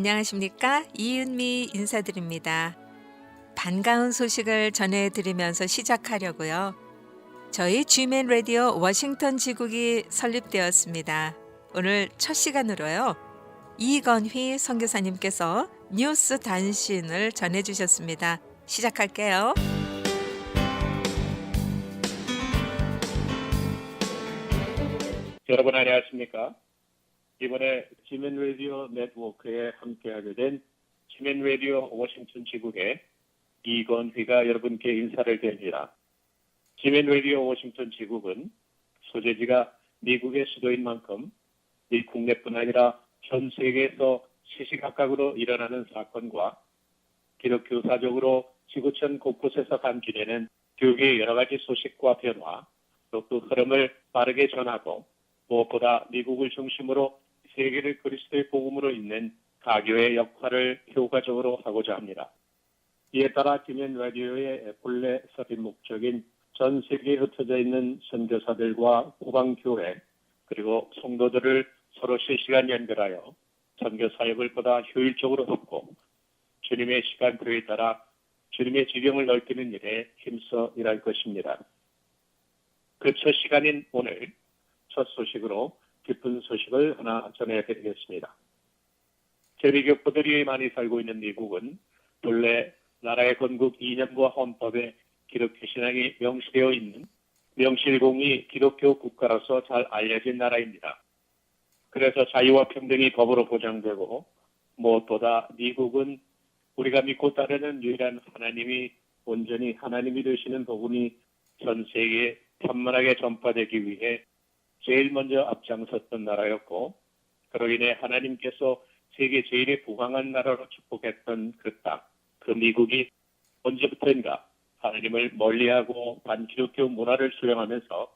안녕하십니까? 이은미 인사드립니다. 반가운 소식을 전해드리면서 시작하려고요. 저희 G맨 라디오 워싱턴 지국이 설립되었습니다. 오늘 첫 시간으로요. 이건휘 선교사님께서 뉴스 단신을 전해주셨습니다. 시작할게요. 여러분 안녕하십니까? 이번에 지멘 라디오 네트워크에 함께하게 된 지멘 라디오 워싱턴 지국의 이건휘가 여러분께 인사를 드립니다. 지멘 라디오 워싱턴 지국은 소재지가 미국의 수도인 만큼 미 국내뿐 아니라 전 세계에서 시시각각으로 일어나는 사건과 기독교사적으로 지구촌 곳곳에서 감지되는 교회의 여러 가지 소식과 변화, 또 그 흐름을 빠르게 전하고 무엇보다 미국을 중심으로 세계를 그리스도의 복음으로 잇는 가교의 역할을 효과적으로 하고자 합니다. 이에 따라 지멘 라디오의 본래 섭입 목적인 전 세계에 흩어져 있는 선교사들과 후방교회 그리고 성도들을 서로 실시간 연결하여 선교 사역을 보다 효율적으로 돕고 주님의 시간표에 따라 주님의 지경을 넓히는 일에 힘써 일할 것입니다. 그 첫 시간인 오늘 첫 소식으로 기쁜 소식을 하나 전해드리겠습니다. 재미교포들이 많이 살고 있는 미국은 본래 나라의 건국 이념과 헌법에 기독교 신앙이 명시되어 있는 명실공히 기독교 국가로서 잘 알려진 나라입니다. 그래서 자유와 평등이 법으로 보장되고 무엇보다 미국은 우리가 믿고 따르는 유일한 하나님이 온전히 하나님이 되시는 복음이 전 세계에 편만하게 전파되기 위해 제일 먼저 앞장섰던 나라였고 그로 인해 하나님께서 세계 제일의 부강한 나라로 축복했던 그 땅, 그 미국이 언제부터인가 하나님을 멀리하고 반기독교 문화를 수용하면서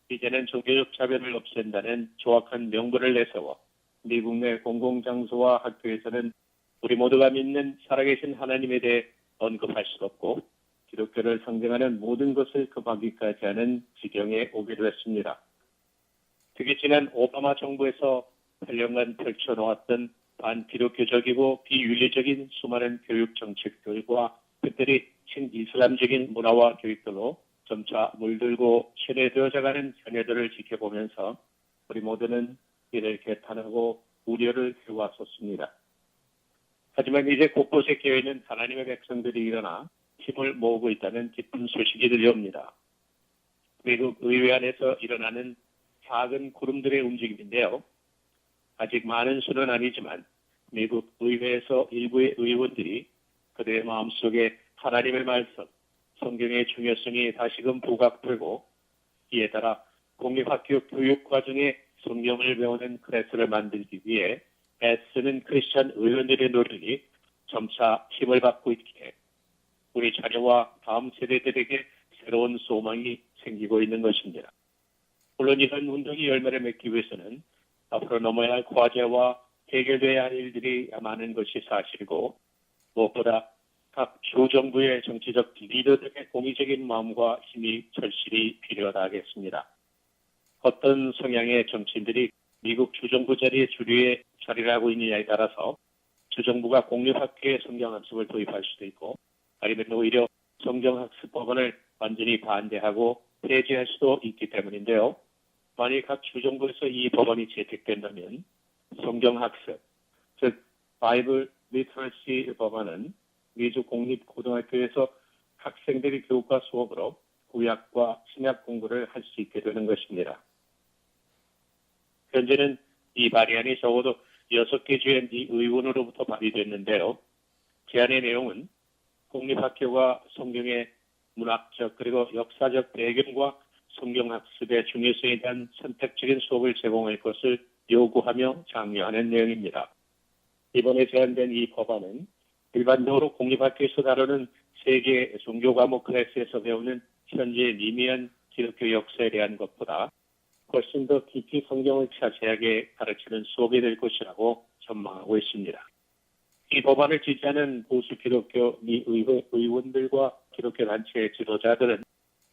이제는 종교적 차별을 없앤다는 정확한 명분을 내세워 미국 내 공공장소와 학교에서는 우리 모두가 믿는 살아계신 하나님에 대해 언급할 수 없고 기독교를 상징하는 모든 것을 금하기까지 하는 지경에 오기도 했습니다. 특히 지난 오바마 정부에서 8년간 펼쳐놓았던 반기독교적이고 비윤리적인 수많은 교육 정책들과 특별히 친이슬람적인 문화와 교육들로 점차 물들고 친해져가는 현애들을 지켜보면서 우리 모두는 이를 개탄하고 우려를 해왔었습니다. 하지만 이제 곳곳에 깨어있는 하나님의 백성들이 일어나 힘을 모으고 있다는 기쁜 소식이 들려옵니다. 미국 의회 안에서 일어나는 작은 구름들의 움직임인데요. 아직 많은 수는 아니지만 미국 의회에서 일부의 의원들이 그들의 마음속에 하나님의 말씀, 성경의 중요성이 다시금 부각되고 이에 따라 공립학교 교육 과정에 성경을 배우는 클래스를 만들기 위해 애쓰는 크리스천 의원들의 노력이 점차 힘을 받고 있기에 우리 자녀와 다음 세대들에게 새로운 소망이 생기고 있는 것입니다. 물론 이런 운동이 열매를 맺기 위해서는 앞으로 넘어야 할 과제와 해결돼야 할 일들이 많은 것이 사실이고 무엇보다 각 주정부의 정치적 리더들의 공의적인 마음과 힘이 절실히 필요하다겠습니다. 어떤 성향의 정치인들이 미국 주정부 자리에 주류에 자리를 하고 있느냐에 따라서 주정부가 공립학교에 성경학습을 도입할 수도 있고 아니면 오히려 성경학습법안을 완전히 반대하고 폐지할 수도 있기 때문인데요. 만약 각 주정부에서 이 법안이 채택된다면 성경학습, 즉 바이블 리터러시 법안은 미주 공립고등학교에서 학생들이 교육과 수업으로 구약과 신약 공부를 할 수 있게 되는 것입니다. 현재는 이 발의안이 적어도 6개 주의 미 의원으로부터 발의됐는데요. 제안의 내용은 공립학교가 성경의 문학적 그리고 역사적 배경과 성경학습의 중요성에 대한 선택적인 수업을 제공할 것을 요구하며 장려하는 내용입니다. 이번에 제안된 이 법안은 일반적으로 공립학교에서 다루는 세계 종교 과목 클래스에서 배우는 현재 미미한 기독교 역사에 대한 것보다 훨씬 더 깊이 성경을 자세하게 가르치는 수업이 될 것이라고 전망하고 있습니다. 이 법안을 지지하는 보수 기독교 미 의원들과 기독교 단체의 지도자들은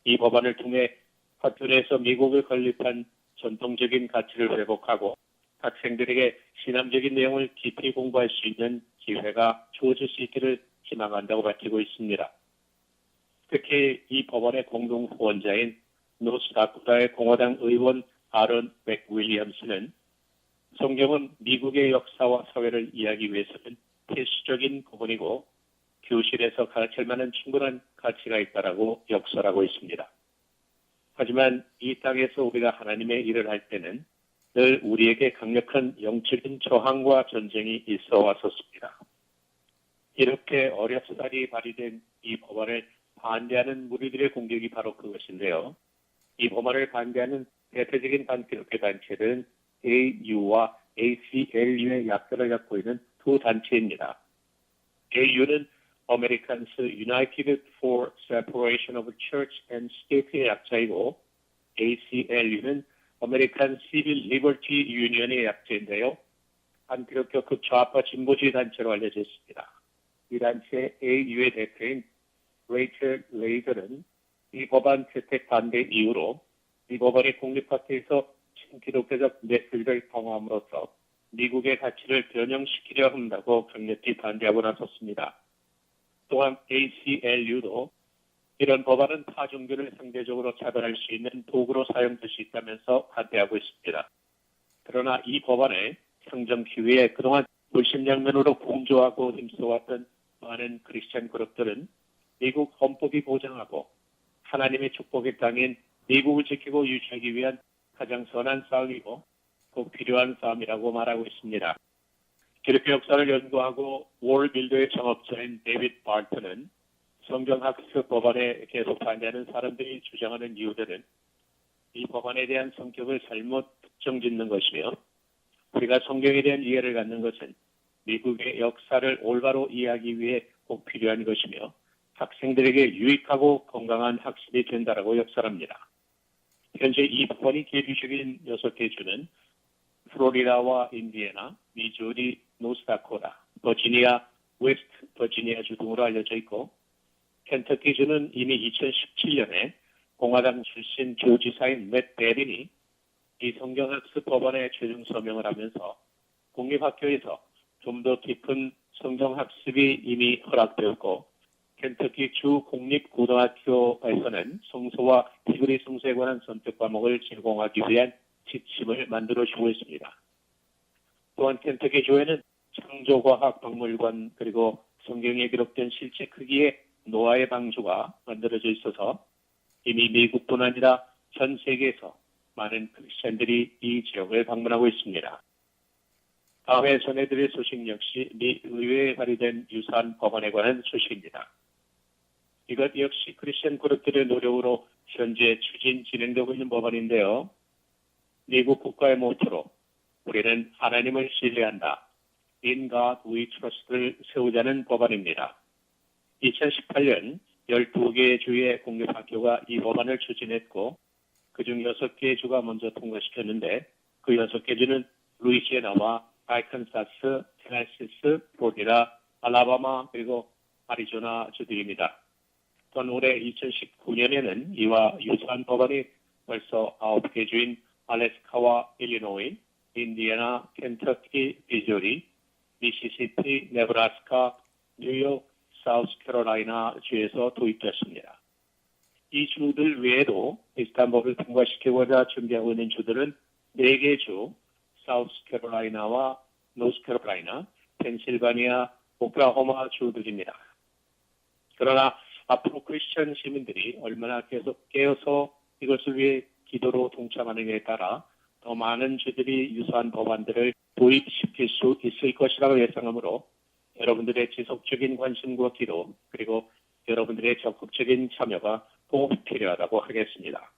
이 법안을 통해 학교 내에서 미국을 건립한 전통적인 가치를 회복하고 학생들에게 신앙적인 내용을 깊이 공부할 수 있는 기회가 주어질 수 있기를 희망한다고 밝히고 있습니다. 특히 이 법안의 공동 후원자인 노스다코타의 공화당 의원 아론 맥윌리엄스는 성경은 미국의 역사와 사회를 이해하기 위해서는 필수적인 부분이고 교실에서 가르칠 만한 충분한 가치가 있다라고 역설하고 있습니다. 하지만 이 땅에서 우리가 하나님의 일을 할 때는 늘 우리에게 강력한 영적인 저항과 전쟁이 있어 왔었습니다. 이렇게 어렵사리 발의된 이 법안을 반대하는 무리들의 공격이 바로 그것인데요. 이 법안을 반대하는 대표적인 반기독교 단체들은 AU와 ACLU의 약자를 갖고 있는 두 단체입니다. AU는 Americans United for Separation of Church and State의 약자이고 ACLU는 American Civil Liberty Union의 약자인데요. 반기독교 극좌파 진보주의 단체로 알려져 있습니다. 이 단체 AU의 대표인 레이첼 레이들은 이 법안 채택 반대 이유로 이 법안이 국립학회에서 친기독교적 메시지를 강화함으로써 미국의 가치를 변형시키려 한다고 강력히 반대하고 나섰습니다. 또한 ACLU도 이런 법안은 타 종교를 상대적으로 차별할 수 있는 도구로 사용될 수 있다면서 반대하고 있습니다. 그러나 이 법안의 상정 기회에 그동안 불신양면으로 공조하고 힘써왔던 많은 크리스천 그룹들은 미국 헌법이 보장하고 하나님의 축복의 땅인 미국을 지키고 유지하기 위한 가장 선한 싸움이고 꼭 필요한 싸움이라고 말하고 있습니다. 기독교 역사를 연구하고 월빌더의 창업자인 데이빗 바트는 성경학습 법안에 계속 반대하는 사람들이 주장하는 이유들은 이 법안에 대한 성격을 잘못 특정짓는 것이며 우리가 성경에 대한 이해를 갖는 것은 미국의 역사를 올바로 이해하기 위해 꼭 필요한 것이며 학생들에게 유익하고 건강한 학습이 된다라고 역설합니다. 현재 이 법안이 계류적인 6개 주는 플로리다와 인디애나, 미주리, 노스다코타, 버지니아, 웨스트 버지니아주 등으로 알려져 있고 켄터키주는 이미 2017년에 공화당 출신 교지사인 맷 베린이 이 성경학습 법안에 최종 서명을 하면서 공립학교에서 좀 더 깊은 성경학습이 이미 허락되었고 켄터키 주 공립고등학교에서는 성서와 히브리 성서에 관한 선택 과목을 제공하기 위한 지침을 만들어주고 있습니다. 또한 켄터키 주에는 창조과학 박물관 그리고 성경에 기록된 실제 크기의 노아의 방주가 만들어져 있어서 이미 미국뿐 아니라 전 세계에서 많은 크리스천들이 이 지역을 방문하고 있습니다. 다음에 전해드릴 소식 역시 미 의회에 발의된 유사한 법안에 관한 소식입니다. 이것 역시 크리스천 그룹들의 노력으로 현재 진행되고 있는 법안인데요. 미국 국가의 모토로 우리는 하나님을 신뢰한다. In God we trust를 세우자는 법안입니다. 2018년 12개의 주의 공립학교가 이 법안을 추진했고 그중 6개의 주가 먼저 통과시켰는데 그 6개 주는 루이지애나와 아이컨사스, 테네시스, 플로리다, 알라바마 그리고 아리조나 주들입니다. 또한 올해 2019년에는 이와 유사한 법안이 벌써 9개 주인 알래스카와 일리노이, 인디애나, 켄터키, 미주리, 미시시피, 네브라스카, 뉴욕, 사우스캐롤라이나 주에서 도입됐습니다. 이 주들 외에도 비슷한 법을 통과시키고자 준비하고 있는 주들은 4개 주, 사우스캐롤라이나와 노스캐롤라이나, 펜실바니아, 오클라호마 주들입니다. 그러나 앞으로 크리스천 시민들이 얼마나 계속 깨어서 이것을 위해 기도로 동참하느냐에 따라 더 많은 주들이 유사한 법안들을 도입시킬 수 있을 것이라고 예상하므로 여러분들의 지속적인 관심과 기도 그리고 여러분들의 적극적인 참여가 꼭 필요하다고 하겠습니다.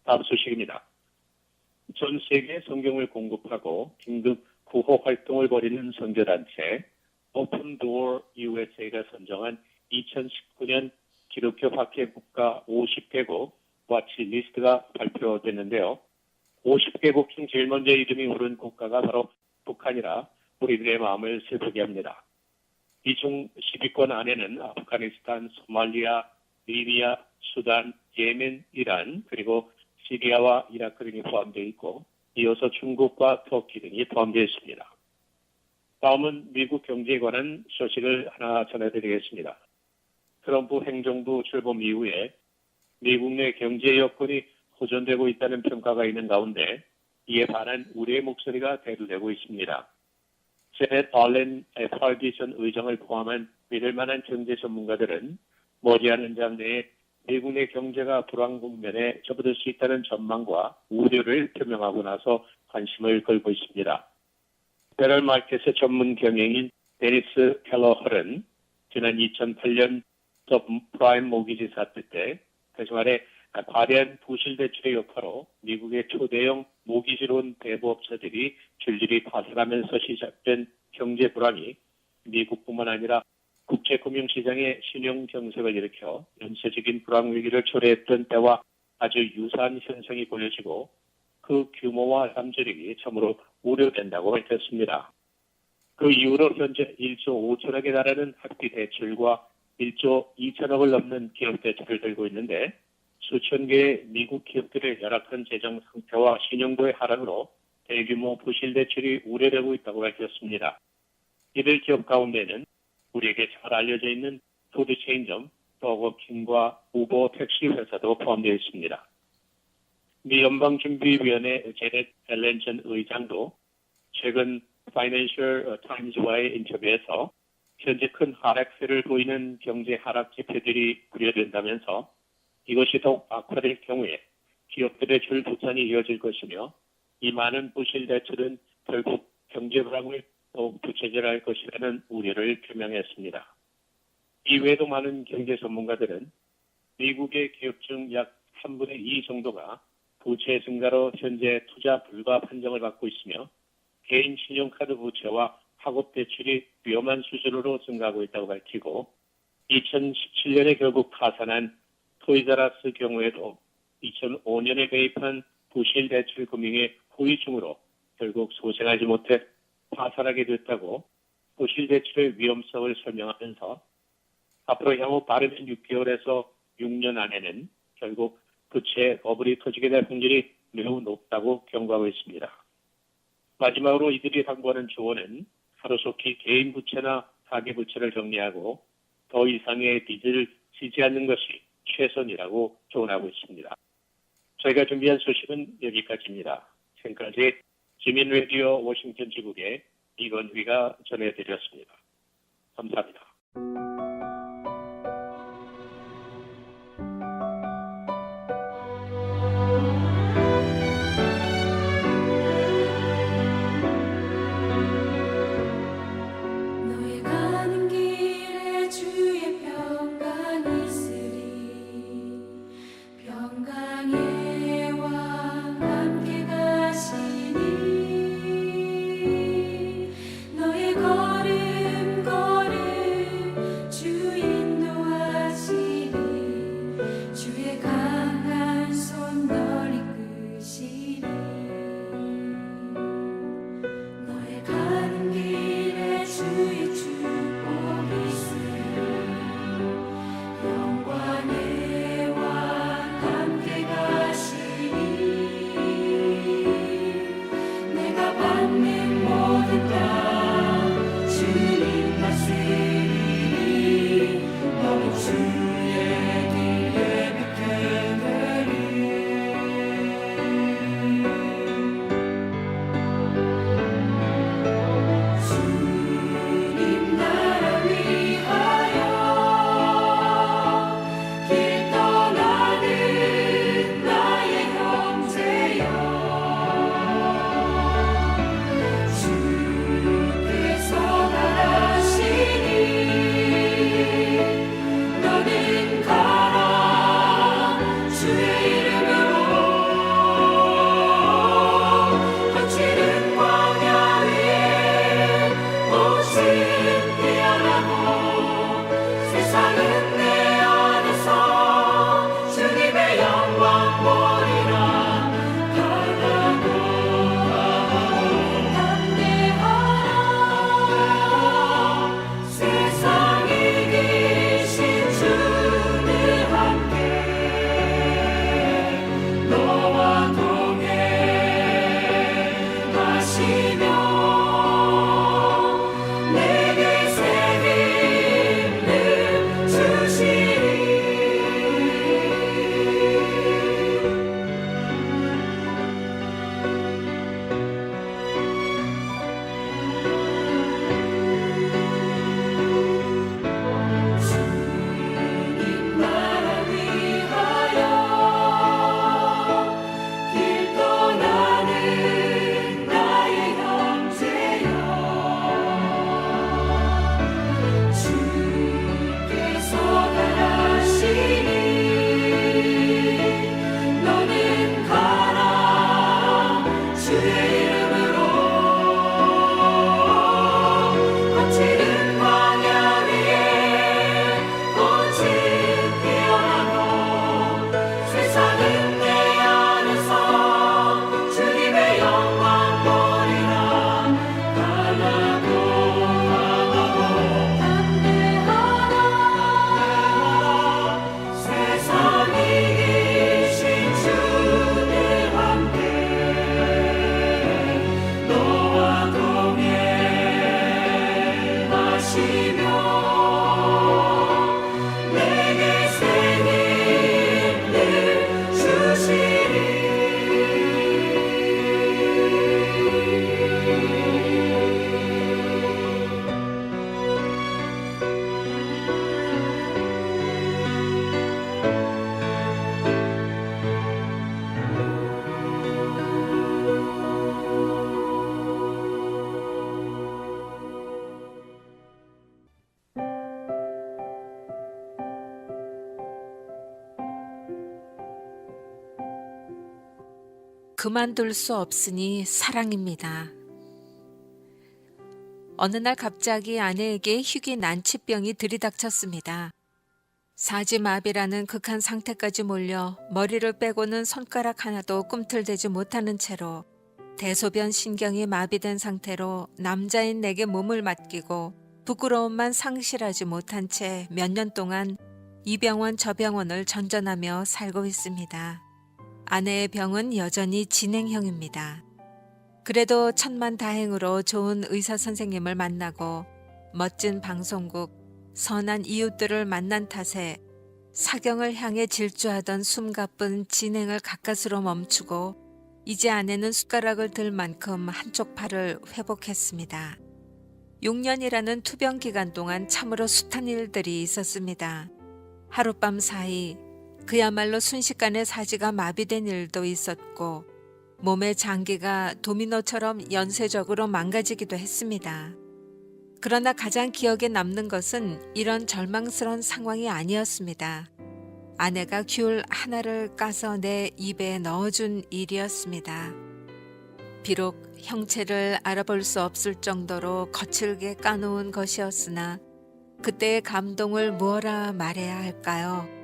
다음 소식입니다. 전 세계 성경을 공급하고 긴급 구호 활동을 벌이는 선교단체 오픈 도어 USA가 선정한 2019년 기독교 박해 국가 50개국 와치 리스트가 발표됐는데요. 50개국 중 제일 먼저 이름이 오른 국가가 바로 북한이라 우리들의 마음을 슬프게 합니다. 이 중 10위권 안에는 아프가니스탄, 소말리아, 리비아, 수단, 예멘, 이란, 그리고 시리아와 이라크 등이 포함되어 있고 이어서 중국과 터키 등이 포함되어 있습니다. 다음은 미국 경제에 관한 소식을 하나 전해드리겠습니다. 트럼프 행정부 출범 이후에 미국 내 경제 여건이 호전되고 있다는 평가가 있는 가운데 이에 반한 우려의 목소리가 대두되고 있습니다. 제넷 얼렌 FRB 전 의장을 포함한 믿을 만한 경제 전문가들은 머지않은 장 내에 미국 내 경제가 불황 국면에 접어들 수 있다는 전망과 우려를 표명하고 나서 관심을 걸고 있습니다. 배럴 마켓의 전문 경영인 데니스 켈러헐은 지난 2008년 서브프라임 모기지 사태 때 다시 말해 과대한 부실 대출의 여파로 미국의 초대형 모기지론 대부업체들이 줄줄이 파산하면서 시작된 경제 불황이 미국뿐만 아니라 국제금융시장의 신용 경색을 일으켜 연쇄적인 불황 위기를 초래했던 때와 아주 유사한 현상이 보여지고 그 규모와 잠재력이 참으로 우려된다고 밝혔습니다. 그 이후로 현재 1조 5천억에 달하는 학비 대출과 1조 2천억을 넘는 기업 대출을 들고 있는데 수천 개의 미국 기업들의 열악한 재정 상태와 신용도의 하락으로 대규모 부실 대출이 우려되고 있다고 밝혔습니다. 이들 기업 가운데는 우리에게 잘 알려져 있는 푸드체인점, 버거킹과 우버 택시 회사도 포함되어 있습니다. 미 연방준비위원회 제넷 앨런 전 의장도 최근 파이낸셜 타임즈와의 인터뷰에서 현재 큰 하락세를 보이는 경제 하락 지표들이 우려된다면서 이것이 더욱 악화될 경우에 기업들의 줄부산이 이어질 것이며 이 많은 부실 대출은 결국 경제 불황을 더욱 부채질할 것이라는 우려를 표명했습니다. 이외에도 많은 경제 전문가들은 미국의 기업 중 약 3분의 2 정도가 부채 증가로 현재 투자 불가 판정을 받고 있으며 개인 신용카드 부채와 학업 대출이 위험한 수준으로 증가하고 있다고 밝히고 2017년에 결국 파산한 토이자라스 경우에도 2005년에 개입한 부실 대출 금융의 후유증으로 결국 소생하지 못해 파산하게 됐다고 부실 대출의 위험성을 설명하면서 앞으로 향후 빠르면 6개월에서 6년 안에는 결국 부채 버블이 터지게 될 확률이 매우 높다고 경고하고 있습니다. 마지막으로 이들이 당부하는 조언은 하루속히 개인 부채나 가계 부채를 정리하고 더 이상의 빚을 지지 않는 것이 최선이라고 조언하고 있습니다. 저희가 준비한 소식은 여기까지입니다. 지금까지 지민 라디오 워싱턴 지국의 이건휘가 전해드렸습니다. 감사합니다. 너의 가는 길에 주의 평강이 있으리 평강의 왕 함께 가시니 너의 걸음 걸음 그만둘 수 없으니 사랑입니다. 어느 날 갑자기 아내에게 희귀 난치병이 들이닥쳤습니다. 사지마비라는 극한 상태까지 몰려 머리를 빼고는 손가락 하나도 꿈틀대지 못하는 채로 대소변 신경이 마비된 상태로 남자인 내게 몸을 맡기고 부끄러움만 상실하지 못한 채 몇 년 동안 이 병원 저 병원을 전전하며 살고 있습니다. 아내의 병은 여전히 진행형입니다. 그래도 천만다행으로 좋은 의사 선생님을 만나고 멋진 방송국, 선한 이웃들을 만난 탓에 사경을 향해 질주하던 숨가쁜 진행을 가까스로 멈추고 이제 아내는 숟가락을 들 만큼 한쪽 팔을 회복했습니다. 6년이라는 투병 기간 동안 참으로 숱한 일들이 있었습니다. 하룻밤 사이 그야말로 순식간에 사지가 마비된 일도 있었고 몸의 장기가 도미노처럼 연쇄적으로 망가지기도 했습니다. 그러나 가장 기억에 남는 것은 이런 절망스러운 상황이 아니었습니다. 아내가 귤 하나를 까서 내 입에 넣어준 일이었습니다. 비록 형체를 알아볼 수 없을 정도로 거칠게 까놓은 것이었으나 그때의 감동을 무어라 말해야 할까요?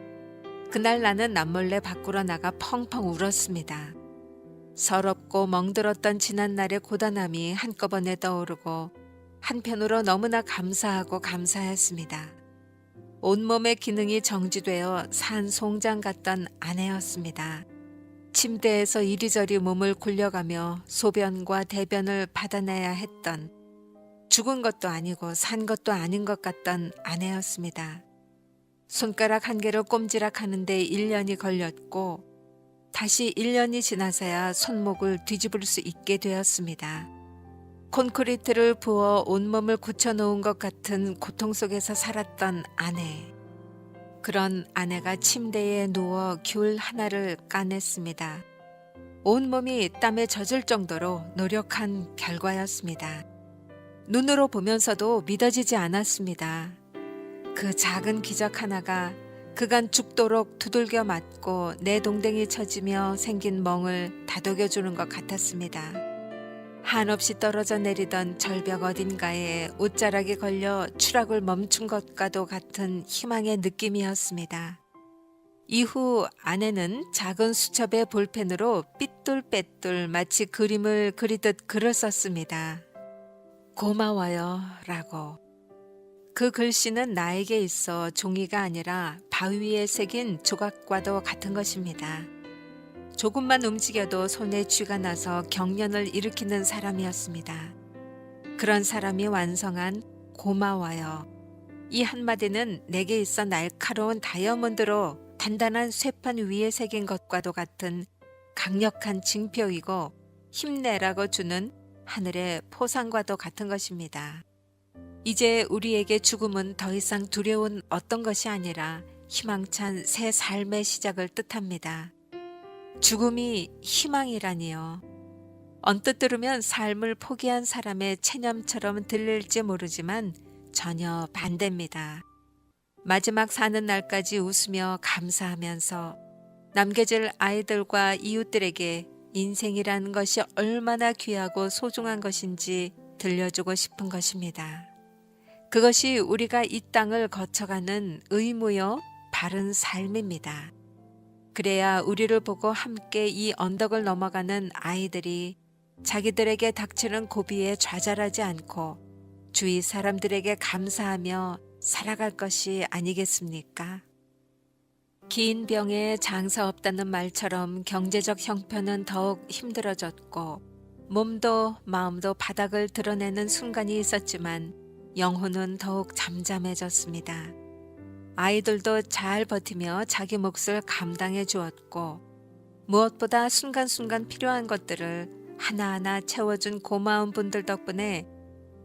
그날 나는 남몰래 밖으로 나가 펑펑 울었습니다. 서럽고 멍들었던 지난날의 고단함이 한꺼번에 떠오르고 한편으로 너무나 감사하고 감사했습니다. 온몸의 기능이 정지되어 산 송장 같던 아내였습니다. 침대에서 이리저리 몸을 굴려가며 소변과 대변을 받아내야 했던 죽은 것도 아니고 산 것도 아닌 것 같던 아내였습니다. 손가락 한 개를 꼼지락하는데 1년이 걸렸고 다시 1년이 지나서야 손목을 뒤집을 수 있게 되었습니다. 콘크리트를 부어 온몸을 굳혀놓은 것 같은 고통 속에서 살았던 아내. 그런 아내가 침대에 누워 귤 하나를 까냈습니다. 온몸이 땀에 젖을 정도로 노력한 결과였습니다. 눈으로 보면서도 믿어지지 않았습니다. 그 작은 기적 하나가 그간 죽도록 두들겨 맞고 내 동댕이 쳐지며 생긴 멍을 다독여주는 것 같았습니다. 한없이 떨어져 내리던 절벽 어딘가에 옷자락이 걸려 추락을 멈춘 것과도 같은 희망의 느낌이었습니다. 이후 아내는 작은 수첩의 볼펜으로 삐뚤빼뚤 마치 그림을 그리듯 글을 썼습니다. 고마워요 라고. 그 글씨는 나에게 있어 종이가 아니라 바위 위에 새긴 조각과도 같은 것입니다. 조금만 움직여도 손에 쥐가 나서 경련을 일으키는 사람이었습니다. 그런 사람이 완성한 고마워요. 이 한마디는 내게 있어 날카로운 다이아몬드로 단단한 쇠판 위에 새긴 것과도 같은 강력한 징표이고 힘내라고 주는 하늘의 포상과도 같은 것입니다. 이제 우리에게 죽음은 더 이상 두려운 어떤 것이 아니라 희망찬 새 삶의 시작을 뜻합니다. 죽음이 희망이라니요. 언뜻 들으면 삶을 포기한 사람의 체념처럼 들릴지 모르지만 전혀 반대입니다. 마지막 사는 날까지 웃으며 감사하면서 남겨질 아이들과 이웃들에게 인생이라는 것이 얼마나 귀하고 소중한 것인지 들려주고 싶은 것입니다. 그것이 우리가 이 땅을 거쳐가는 의무요 바른 삶입니다. 그래야 우리를 보고 함께 이 언덕을 넘어가는 아이들이 자기들에게 닥치는 고비에 좌절하지 않고 주위 사람들에게 감사하며 살아갈 것이 아니겠습니까? 긴 병에 장사 없다는 말처럼 경제적 형편은 더욱 힘들어졌고 몸도 마음도 바닥을 드러내는 순간이 있었지만 영혼은 더욱 잠잠해졌습니다. 아이들도 잘 버티며 자기 몫을 감당해 주었고 무엇보다 순간순간 필요한 것들을 하나하나 채워준 고마운 분들 덕분에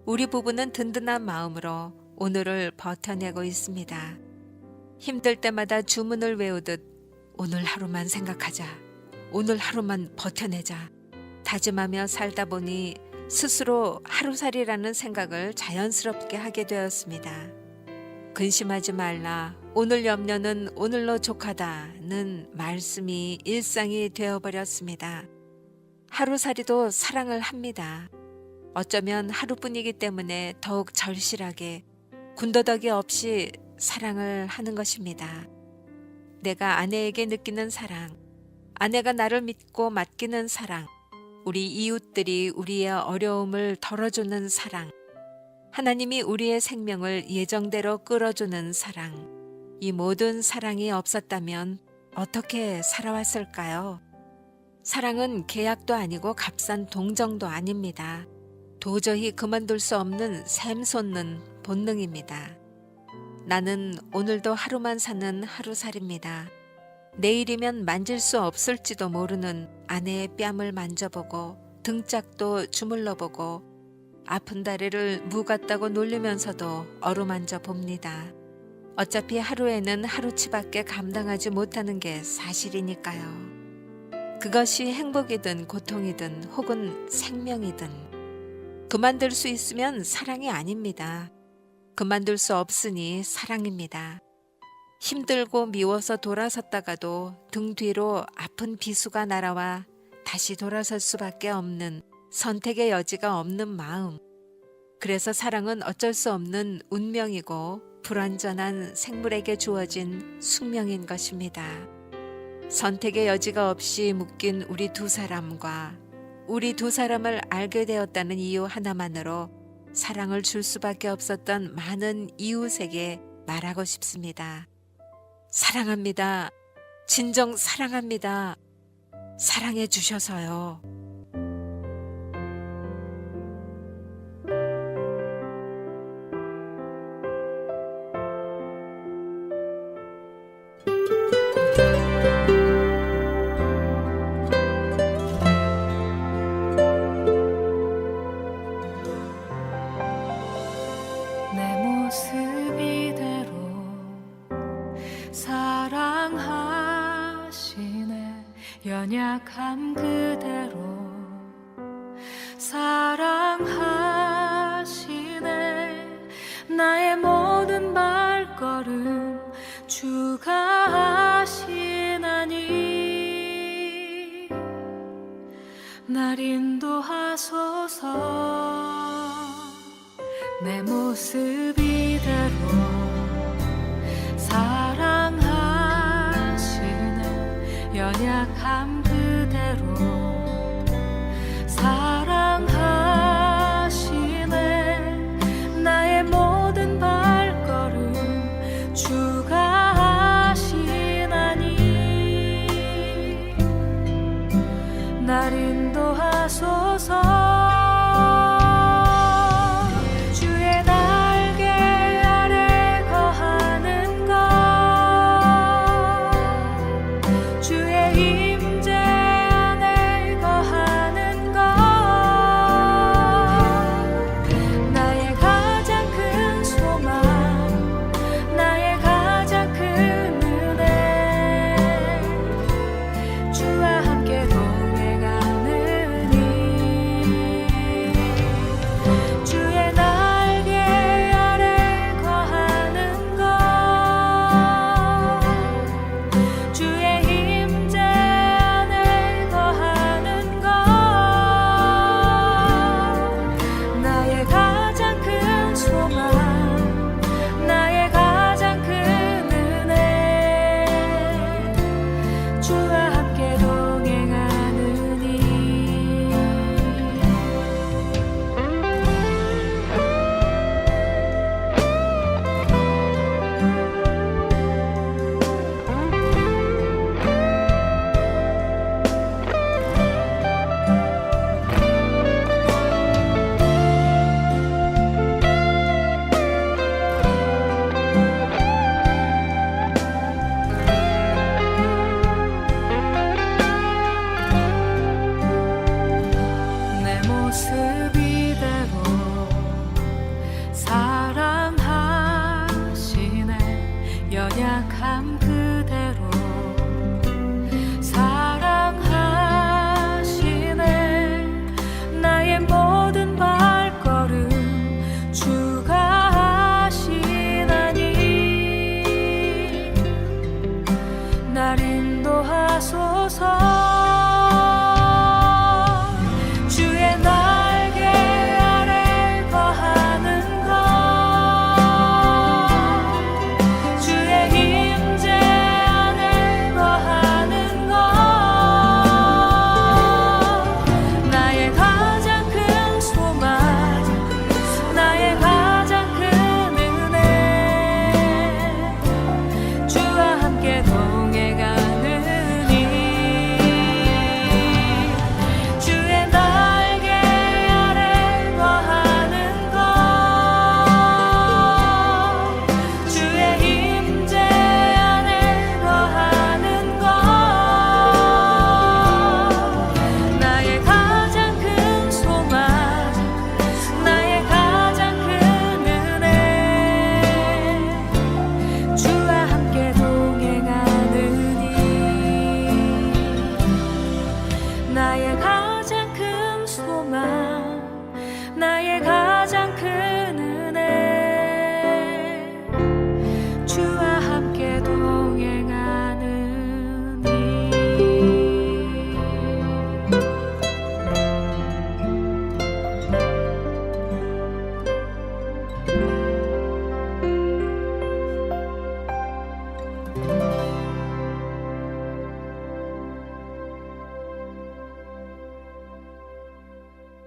우리 부부는 든든한 마음으로 오늘을 버텨내고 있습니다. 힘들 때마다 주문을 외우듯 오늘 하루만 생각하자, 오늘 하루만 버텨내자 다짐하며 살다 보니 스스로 하루살이라는 생각을 자연스럽게 하게 되었습니다. 근심하지 말라, 오늘 염려는 오늘로 족하다는 말씀이 일상이 되어버렸습니다. 하루살이도 사랑을 합니다. 어쩌면 하루뿐이기 때문에 더욱 절실하게 군더더기 없이 사랑을 하는 것입니다. 내가 아내에게 느끼는 사랑, 아내가 나를 믿고 맡기는 사랑, 우리 이웃들이 우리의 어려움을 덜어주는 사랑, 하나님이 우리의 생명을 예정대로 끌어주는 사랑, 이 모든 사랑이 없었다면 어떻게 살아왔을까요? 사랑은 계약도 아니고 값싼 동정도 아닙니다. 도저히 그만둘 수 없는 샘솟는 본능입니다. 나는 오늘도 하루만 사는 하루살입니다. 내일이면 만질 수 없을지도 모르는 아내의 뺨을 만져보고 등짝도 주물러보고 아픈 다리를 무 같다고 놀리면서도 어루만져 봅니다. 어차피 하루에는 하루치밖에 감당하지 못하는 게 사실이니까요. 그것이 행복이든 고통이든 혹은 생명이든 그만둘 수 있으면 사랑이 아닙니다. 그만둘 수 없으니 사랑입니다. 힘들고 미워서 돌아섰다가도 등 뒤로 아픈 비수가 날아와 다시 돌아설 수밖에 없는 선택의 여지가 없는 마음. 그래서 사랑은 어쩔 수 없는 운명이고 불완전한 생물에게 주어진 숙명인 것입니다. 선택의 여지가 없이 묶인 우리 두 사람과 우리 두 사람을 알게 되었다는 이유 하나만으로 사랑을 줄 수밖에 없었던 많은 이웃에게 말하고 싶습니다. 사랑합니다. 진정 사랑합니다. 사랑해 주셔서요. 내 모습 이대로 사랑하시네. 연약함 그대로 사랑하시네. 나의 모든 발걸음 주가 하시나니 날 인도하소서. 내 모습 이대로 사랑하시네. 연약함 그대로 사랑하시네. 나의 모든 발걸음 주가 하시나니 날 인도하소서. 주와 함께 동행하느니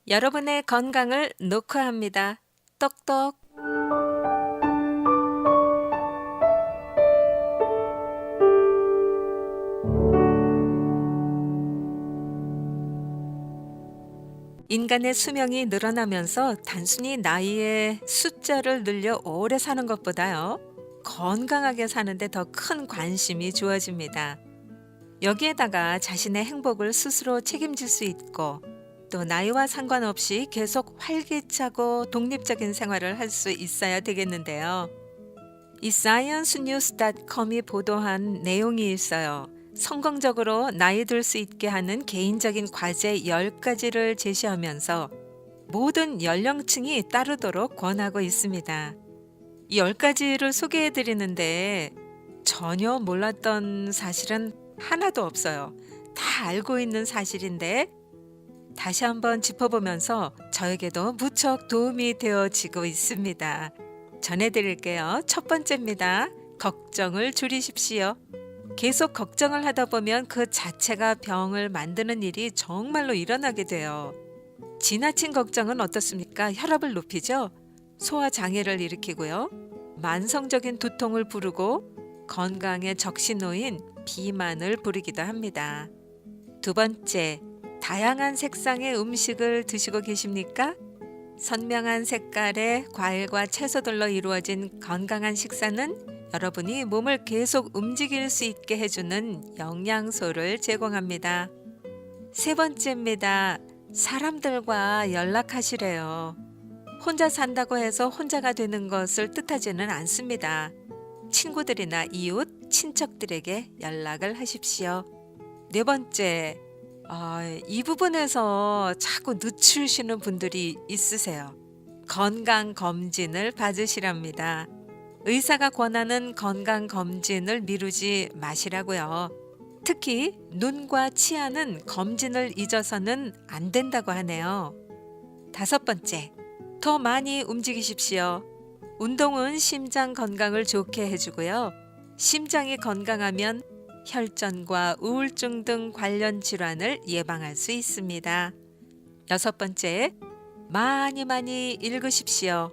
여러분의 건강을 녹화합니다. 똑똑. 인간의 수명이 늘어나면서 단순히 나이의 숫자를 늘려 오래 사는 것보다요, 건강하게 사는데 더 큰 관심이 주어집니다. 여기에다가 자신의 행복을 스스로 책임질 수 있고 또 나이와 상관없이 계속 활기차고 독립적인 생활을 할 수 있어야 되겠는데요. 이 sciencenews.com이 보도한 내용이 있어요. 성공적으로 나이 들 수 있게 하는 개인적인 과제 10가지를 제시하면서 모든 연령층이 따르도록 권하고 있습니다. 이 10가지를 소개해 드리는데 전혀 몰랐던 사실은 하나도 없어요. 다 알고 있는 사실인데 다시 한번 짚어보면서 저에게도 무척 도움이 되어지고 있습니다. 전해드릴게요. 첫 번째입니다. 걱정을 줄이십시오. 계속 걱정을 하다 보면 그 자체가 병을 만드는 일이 정말로 일어나게 돼요. 지나친 걱정은 어떻습니까? 혈압을 높이죠? 소화 장애를 일으키고요. 만성적인 두통을 부르고 건강에 적시 놓인 비만을 부르기도 합니다. 두 번째, 다양한 색상의 음식을 드시고 계십니까? 선명한 색깔의 과일과 채소들로 이루어진 건강한 식사는 여러분이 몸을 계속 움직일 수 있게 해주는 영양소를 제공합니다. 세 번째입니다. 사람들과 연락하시래요. 혼자 산다고 해서 혼자가 되는 것을 뜻하지는 않습니다. 친구들이나 이웃, 친척들에게 연락을 하십시오. 네 번째, 이 부분에서 자꾸 늦추시는 분들이 있으세요. 건강검진을 받으시랍니다. 의사가 권하는 건강검진을 미루지 마시라고요. 특히 눈과 치아는 검진을 잊어서는 안 된다고 하네요. 다섯 번째, 더 많이 움직이십시오. 운동은 심장 건강을 좋게 해주고요. 심장이 건강하면 혈전과 우울증 등 관련 질환을 예방할 수 있습니다. 여섯 번째, 많이 읽으십시오.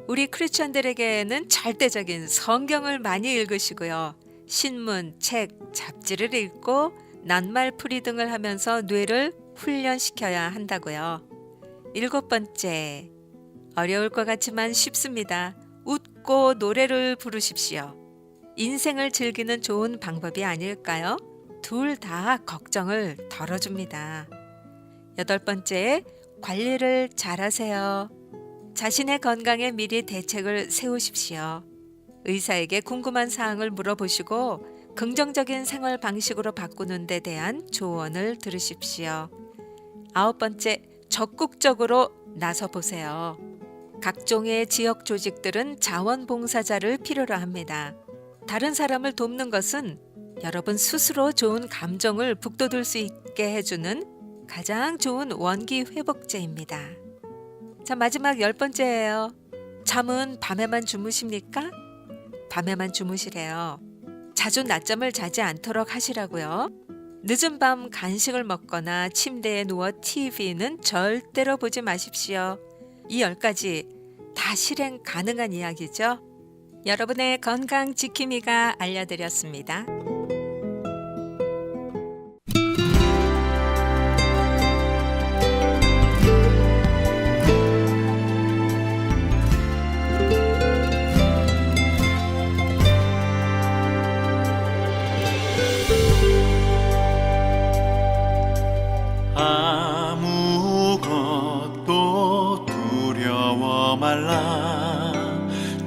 우리 크리스천들에게는 절대적인 성경을 많이 읽으시고요. 신문, 책, 잡지를 읽고 낱말풀이 등을 하면서 뇌를 훈련시켜야 한다고요. 일곱 번째, 어려울 것 같지만 쉽습니다. 웃고 노래를 부르십시오. 인생을 즐기는 좋은 방법이 아닐까요? 둘 다 걱정을 덜어줍니다. 여덟 번째, 관리를 잘하세요. 자신의 건강에 미리 대책을 세우십시오. 의사에게 궁금한 사항을 물어보시고 긍정적인 생활 방식으로 바꾸는 데 대한 조언을 들으십시오. 아홉 번째, 적극적으로 나서 보세요. 각종의 지역 조직들은 자원봉사자를 필요로 합니다. 다른 사람을 돕는 것은 여러분 스스로 좋은 감정을 북돋을 수 있게 해주는 가장 좋은 원기 회복제입니다. 자, 마지막 10번째예요. 잠은 밤에만 주무십니까? 밤에만 주무시래요. 자주 낮잠을 자지 않도록 하시라고요. 늦은 밤 간식을 먹거나 침대에 누워 TV는 절대로 보지 마십시오. 이 10가지 다 실행 가능한 이야기죠. 여러분의 건강 지킴이가 알려드렸습니다. 아무것도 두려워 말라.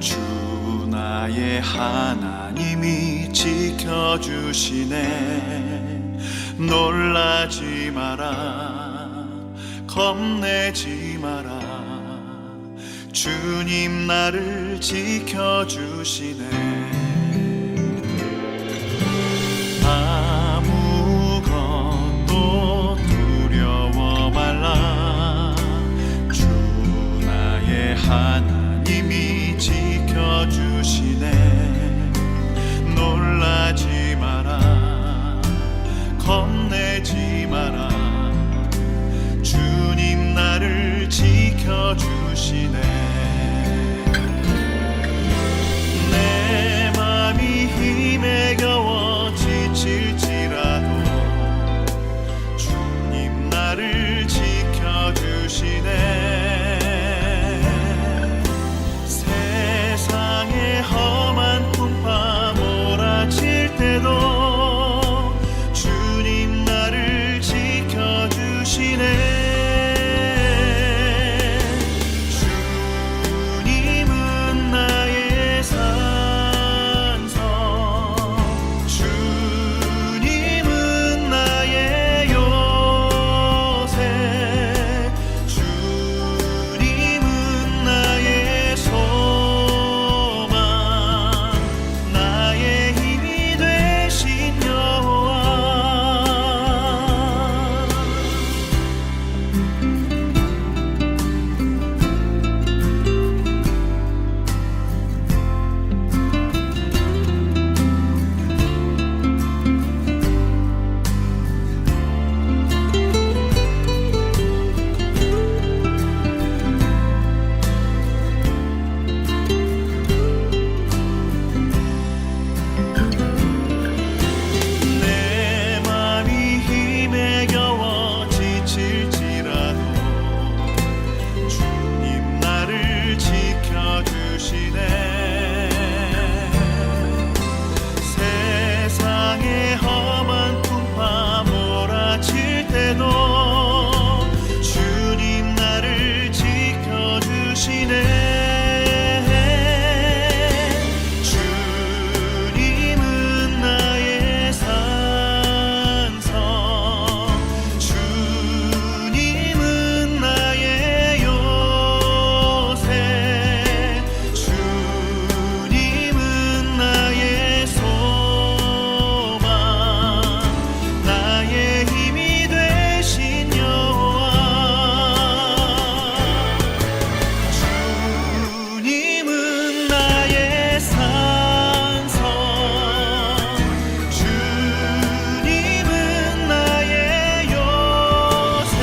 주 나의 하나님이 지켜주시네. 놀라지 마라, 겁내지 마라. 주님 나를 지켜주시네. 아무것도 두려워 말라. 주 나의 하나님이 지켜주시네. 놀라지 마라, 겁내지 마라. 주님 나 지켜주시네. 내 맘이 힘에 겨워 지칠지라도 주님 나를 지켜주시네. 세상의 험한 풍파 몰아칠 때도 주님 나를 지켜주시네. 주님은 나의 산성, 주님은 나의 요새, 주님은 나의 소망, 나의 힘이 되신 여호와. 내 맘이 힘에 겨워 지칠지라도 주님 나를 지켜주시네. 세상의 험한 풍파 몰아칠 때도 주님 나를 지켜주시네. 주님은 나의 산성, 주님은 나의 요새, 주님은 나의 소망, 나의 힘이 되신 여호와. 주님은 나의 산성, 주님은 나의 요새,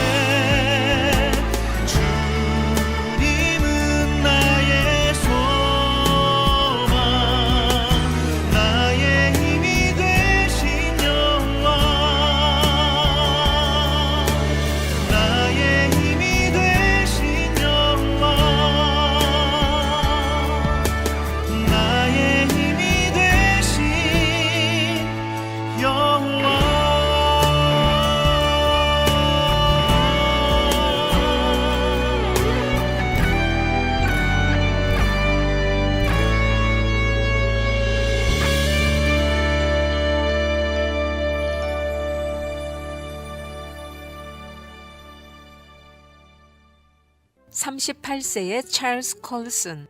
주님은 나의 소망, 나의 힘이 되신 여호와. 나의 힘이 되신 여호와. 나의 힘이 되신 여호와. (38세의) 찰스 콜슨.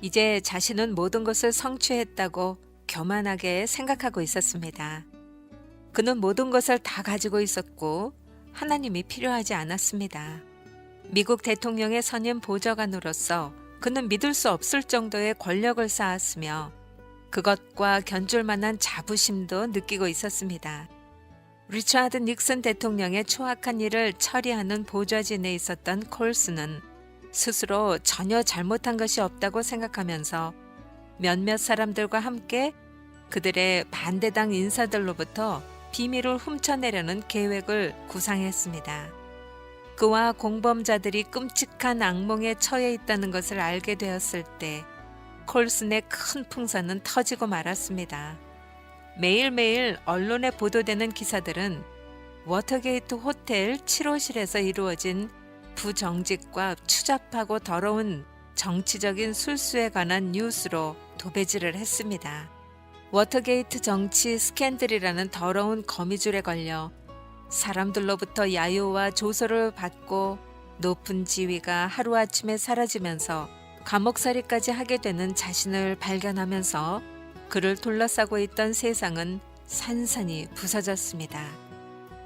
이제 자신은 모든 것을 성취했다고 교만하게 생각하고 있었습니다. 그는 모든 것을 다 가지고 있었고 하나님이 필요하지 않았습니다. 미국 대통령의 선임 보좌관으로서 그는 믿을 수 없을 정도의 권력을 쌓았으며 그것과 견줄 만한 자부심도 느끼고 있었습니다. 리처드 닉슨 대통령의 추악한 일을 처리하는 보좌진에 있었던 콜슨은 스스로 전혀 잘못한 것이 없다고 생각하면서 몇몇 사람들과 함께 그들의 반대당 인사들로부터 비밀을 훔쳐내려는 계획을 구상했습니다. 그와 공범자들이 끔찍한 악몽에 처해 있다는 것을 알게 되었을 때 콜슨의 큰 풍선은 터지고 말았습니다. 매일매일 언론에 보도되는 기사들은 워터게이트 호텔 7호실에서 이루어진 부정직과 추잡하고 더러운 정치적인 술수에 관한 뉴스로 도배질을 했습니다. 워터게이트 정치 스캔들이라는 더러운 거미줄에 걸려 사람들로부터 야유와 조소를 받고 높은 지위가 하루아침에 사라지면서 감옥살이까지 하게 되는 자신을 발견하면서 그를 둘러싸고 있던 세상은 산산이 부서졌습니다.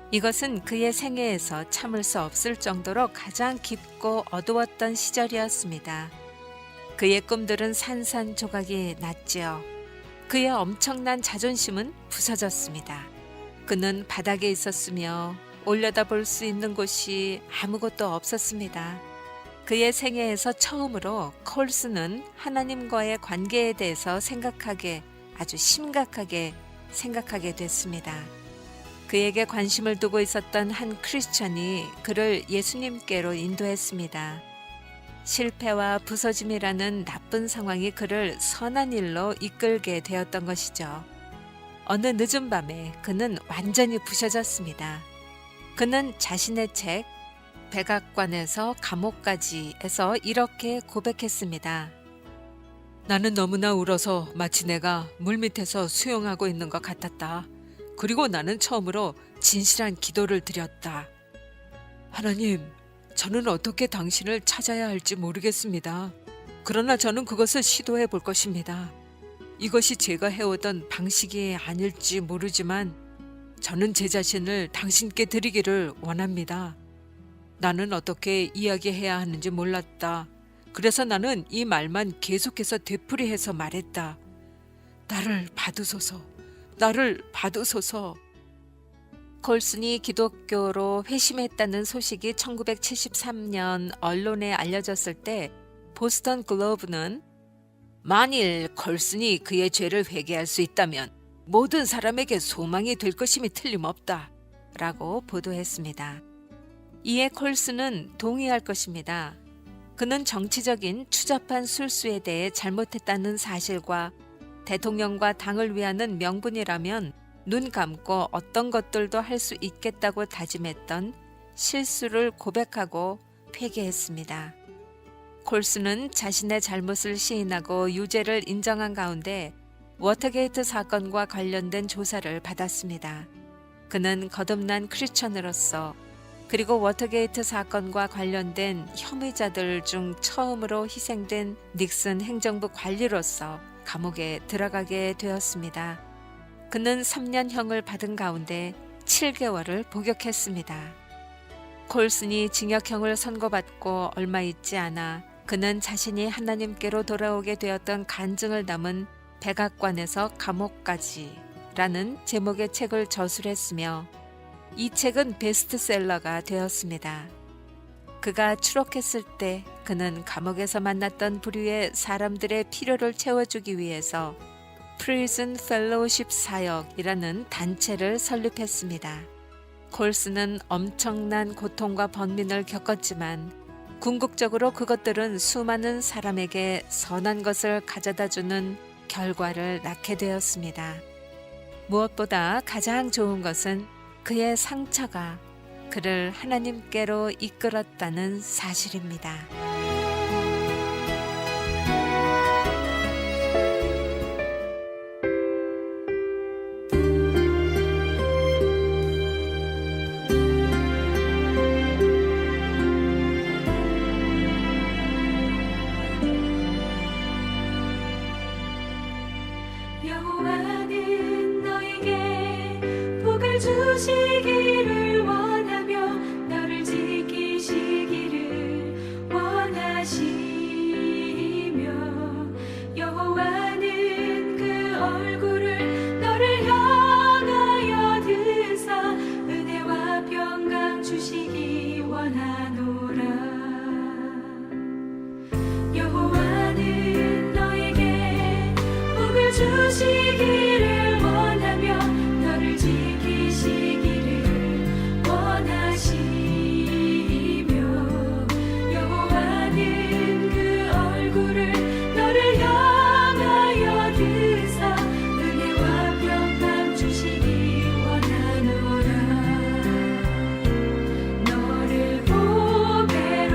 이것은 그의 생애에서 참을 수 없을 정도로 가장 깊고 어두웠던 시절이었습니다. 그의 꿈들은 산산조각이 났지요. 그의 엄청난 자존심은 부서졌습니다. 그는 바닥에 있었으며 올려다볼 수 있는 곳이 아무것도 없었습니다. 그의 생애에서 처음으로 콜슨은 하나님과의 관계에 대해서 아주 심각하게 생각하게 됐습니다. 그에게 관심을 두고 있었던 한 크리스천이 그를 예수님께로 인도했습니다. 실패와 부서짐이라는 나쁜 상황이 그를 선한 일로 이끌게 되었던 것이죠. 어느 늦은 밤에 그는 완전히 부셔졌습니다. 그는 자신의 책 백악관에서 감옥까지에서 이렇게 고백했습니다. 나는 너무나 울어서 마치 내가 물밑에서 수영하고 있는 것 같았다. 그리고 나는 처음으로 진실한 기도를 드렸다. 하나님, 저는 어떻게 당신을 찾아야 할지 모르겠습니다. 그러나 저는 그것을 시도해 볼 것입니다. 이것이 제가 해오던 방식이 아닐지 모르지만 저는 제 자신을 당신께 드리기를 원합니다. 나는 어떻게 이야기해야 하는지 몰랐다. 그래서 나는 이 말만 계속해서 되풀이해서 말했다. 나를 받으소서, 나를 받으소서. 콜슨이 기독교로 회심했다는 소식이 1973년 언론에 알려졌을 때 보스턴 글로브는 만일 콜슨이 그의 죄를 회개할 수 있다면 모든 사람에게 소망이 될 것임이 틀림없다 라고 보도했습니다. 이에 콜슨은 동의할 것입니다. 그는 정치적인 추잡한 술수에 대해 잘못했다는 사실과 대통령과 당을 위하는 명분이라면 눈 감고 어떤 것들도 할 수 있겠다고 다짐했던 실수를 고백하고 회개했습니다. 콜슨은 자신의 잘못을 시인하고 유죄를 인정한 가운데 워터게이트 사건과 관련된 조사를 받았습니다. 그는 거듭난 크리스천으로서 그리고 워터게이트 사건과 관련된 혐의자들 중 처음으로 희생된 닉슨 행정부 관리로서 감옥에 들어가게 되었습니다. 그는 3년형을 받은 가운데 7개월을 복역했습니다. 콜슨이 징역형을 선고받고 얼마 있지 않아 그는 자신이 하나님께로 돌아오게 되었던 간증을 담은 백악관에서 감옥까지라는 제목의 책을 저술했으며 이 책은 베스트셀러가 되었습니다. 그가 추록했을 때 그는 감옥에서 만났던 부류의 사람들의 필요를 채워주기 위해서 프리즌 펠로우십 사역이라는 단체를 설립했습니다. 콜슨은 엄청난 고통과 번민을 겪었지만 궁극적으로 그것들은 수많은 사람에게 선한 것을 가져다주는 결과를 낳게 되었습니다. 무엇보다 가장 좋은 것은 그의 상처가 그를 하나님께로 이끌었다는 사실입니다. 여호와는 너에게 복을 주시기를 원하며 너를 지키시기를 원하시며 여호와는 그 얼굴을 너를 향하여 드사 은혜와 평강 주시기 원하노라. 여호와는 너에게 복을 주시기를 원하며 너를 지키시기를 원하시며 여호와는 그 얼굴을 너를 향하여 드사 은혜와 평강 주시기 원하노라. 너를 보배롭게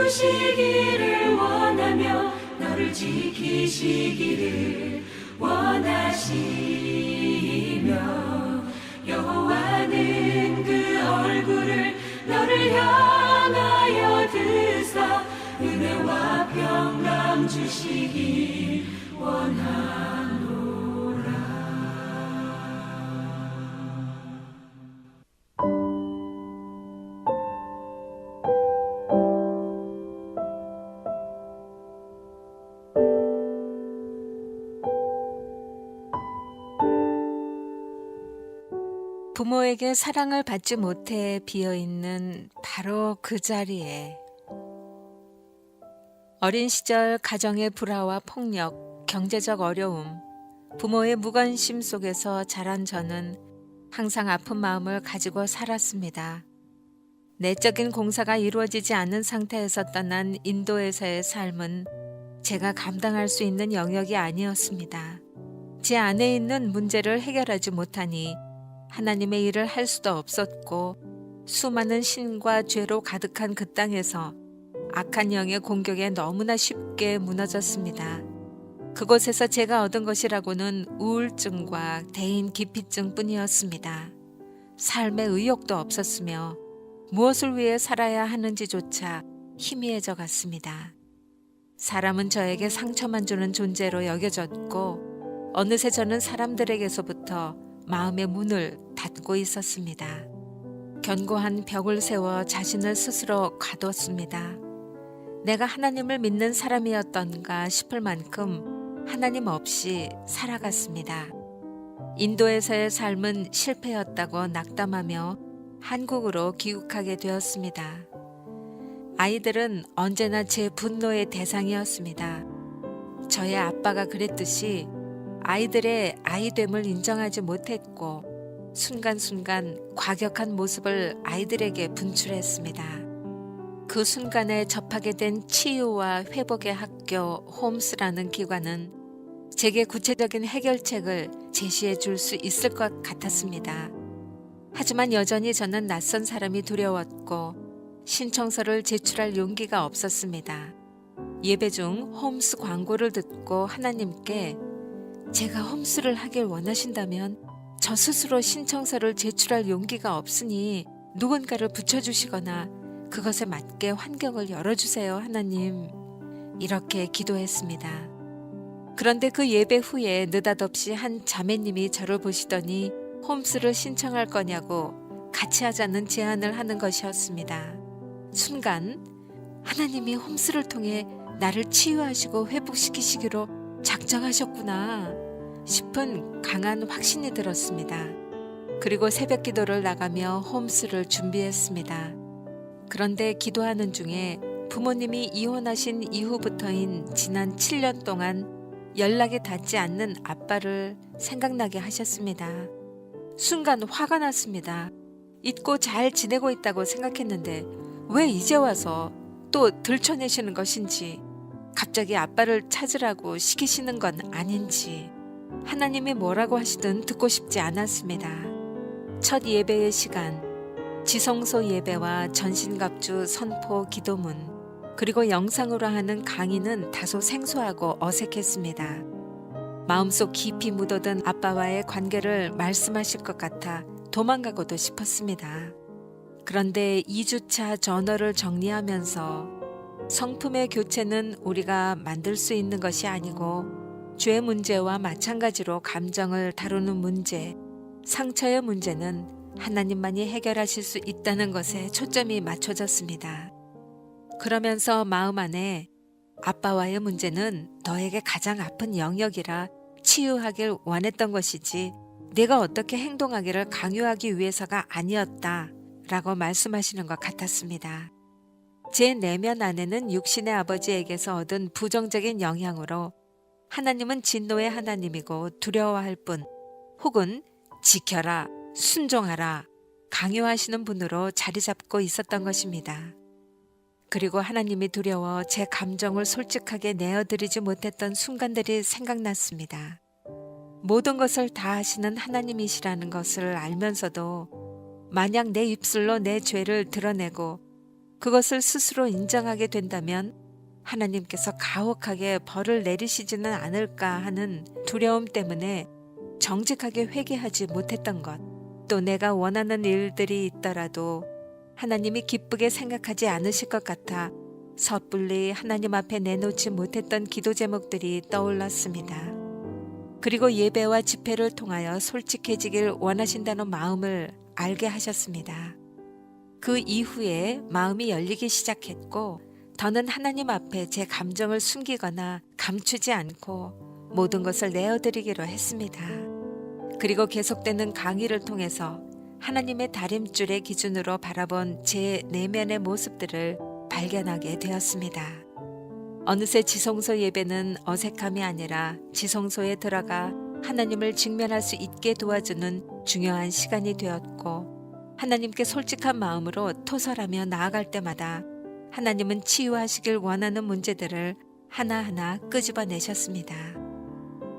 주시기를 원하며 너를 지키시기를 원하시며 여호와는 그 얼굴을 너를 향하여 드사 은혜와 평강 주시기 원하노라. 부모에게 사랑을 받지 못해 비어있는 바로 그 자리에 어린 시절 가정의 불화와 폭력, 경제적 어려움, 부모의 무관심 속에서 자란 저는 항상 아픈 마음을 가지고 살았습니다. 내적인 공사가 이루어지지 않은 상태에서 떠난 인도에서의 삶은 제가 감당할 수 있는 영역이 아니었습니다. 제 안에 있는 문제를 해결하지 못하니 하나님의 일을 할 수도 없었고 수많은 신과 죄로 가득한 그 땅에서 악한 영의 공격에 너무나 쉽게 무너졌습니다. 그곳에서 제가 얻은 것이라고는 우울증과 대인 기피증 뿐이었습니다. 삶의 의욕도 없었으며 무엇을 위해 살아야 하는지조차 희미해져 갔습니다. 사람은 저에게 상처만 주는 존재로 여겨졌고 어느새 저는 사람들에게서부터 마음의 문을 닫고 있었습니다. 견고한 벽을 세워 자신을 스스로 가뒀습니다. 내가 하나님을 믿는 사람이었던가 싶을 만큼 하나님 없이 살아갔습니다. 인도에서의 삶은 실패였다고 낙담하며 한국으로 귀국하게 되었습니다. 아이들은 언제나 제 분노의 대상이었습니다. 저의 아빠가 그랬듯이 아이들의 아이됨을 인정하지 못했고 순간순간 과격한 모습을 아이들에게 분출했습니다. 그 순간에 접하게 된 치유와 회복의 학교 홈스라는 기관은 제게 구체적인 해결책을 제시해 줄 수 있을 것 같았습니다. 하지만 여전히 저는 낯선 사람이 두려웠고 신청서를 제출할 용기가 없었습니다. 예배 중 홈스 광고를 듣고 하나님께 제가 홈스를 하길 원하신다면 저 스스로 신청서를 제출할 용기가 없으니 누군가를 붙여주시거나 그것에 맞게 환경을 열어주세요, 하나님. 이렇게 기도했습니다. 그런데 그 예배 후에 느닷없이 한 자매님이 저를 보시더니 홈스를 신청할 거냐고 같이 하자는 제안을 하는 것이었습니다. 순간 하나님이 홈스를 통해 나를 치유하시고 회복시키시기로 작정하셨구나 싶은 강한 확신이 들었습니다. 그리고 새벽 기도를 나가며 홈스를 준비했습니다. 그런데 기도하는 중에 부모님이 이혼하신 이후부터인 지난 7년 동안 연락이 닿지 않는 아빠를 생각나게 하셨습니다. 순간 화가 났습니다. 잊고 잘 지내고 있다고 생각했는데 왜 이제 와서 또 들춰내시는 것인지, 갑자기 아빠를 찾으라고 시키시는 건 아닌지, 하나님이 뭐라고 하시든 듣고 싶지 않았습니다. 첫 예배의 시간, 지성소 예배와 전신갑주 선포 기도문, 그리고 영상으로 하는 강의는 다소 생소하고 어색했습니다. 마음속 깊이 묻어든 아빠와의 관계를 말씀하실 것 같아 도망가고도 싶었습니다. 그런데 2주차 저널을 정리하면서 성품의 교체는 우리가 만들 수 있는 것이 아니고 죄 문제와 마찬가지로 감정을 다루는 문제, 상처의 문제는 하나님만이 해결하실 수 있다는 것에 초점이 맞춰졌습니다. 그러면서 마음 안에 아빠와의 문제는 너에게 가장 아픈 영역이라 치유하길 원했던 것이지 내가 어떻게 행동하기를 강요하기 위해서가 아니었다 라고 말씀하시는 것 같았습니다. 제 내면 안에는 육신의 아버지에게서 얻은 부정적인 영향으로 하나님은 진노의 하나님이고 두려워할 뿐, 혹은 지켜라, 순종하라, 강요하시는 분으로 자리 잡고 있었던 것입니다. 그리고 하나님이 두려워 제 감정을 솔직하게 내어드리지 못했던 순간들이 생각났습니다. 모든 것을 다 하시는 하나님이시라는 것을 알면서도 만약 내 입술로 내 죄를 드러내고 그것을 스스로 인정하게 된다면 하나님께서 가혹하게 벌을 내리시지는 않을까 하는 두려움 때문에 정직하게 회개하지 못했던 것, 또 내가 원하는 일들이 있더라도 하나님이 기쁘게 생각하지 않으실 것 같아 섣불리 하나님 앞에 내놓지 못했던 기도 제목들이 떠올랐습니다. 그리고 예배와 집회를 통하여 솔직해지길 원하신다는 마음을 알게 하셨습니다. 그 이후에 마음이 열리기 시작했고, 더는 하나님 앞에 제 감정을 숨기거나 감추지 않고 모든 것을 내어드리기로 했습니다. 그리고 계속되는 강의를 통해서 하나님의 다림줄의 기준으로 바라본 제 내면의 모습들을 발견하게 되었습니다. 어느새 지성소 예배는 어색함이 아니라 지성소에 들어가 하나님을 직면할 수 있게 도와주는 중요한 시간이 되었고, 하나님께 솔직한 마음으로 토설하며 나아갈 때마다 하나님은 치유하시길 원하는 문제들을 하나하나 끄집어내셨습니다.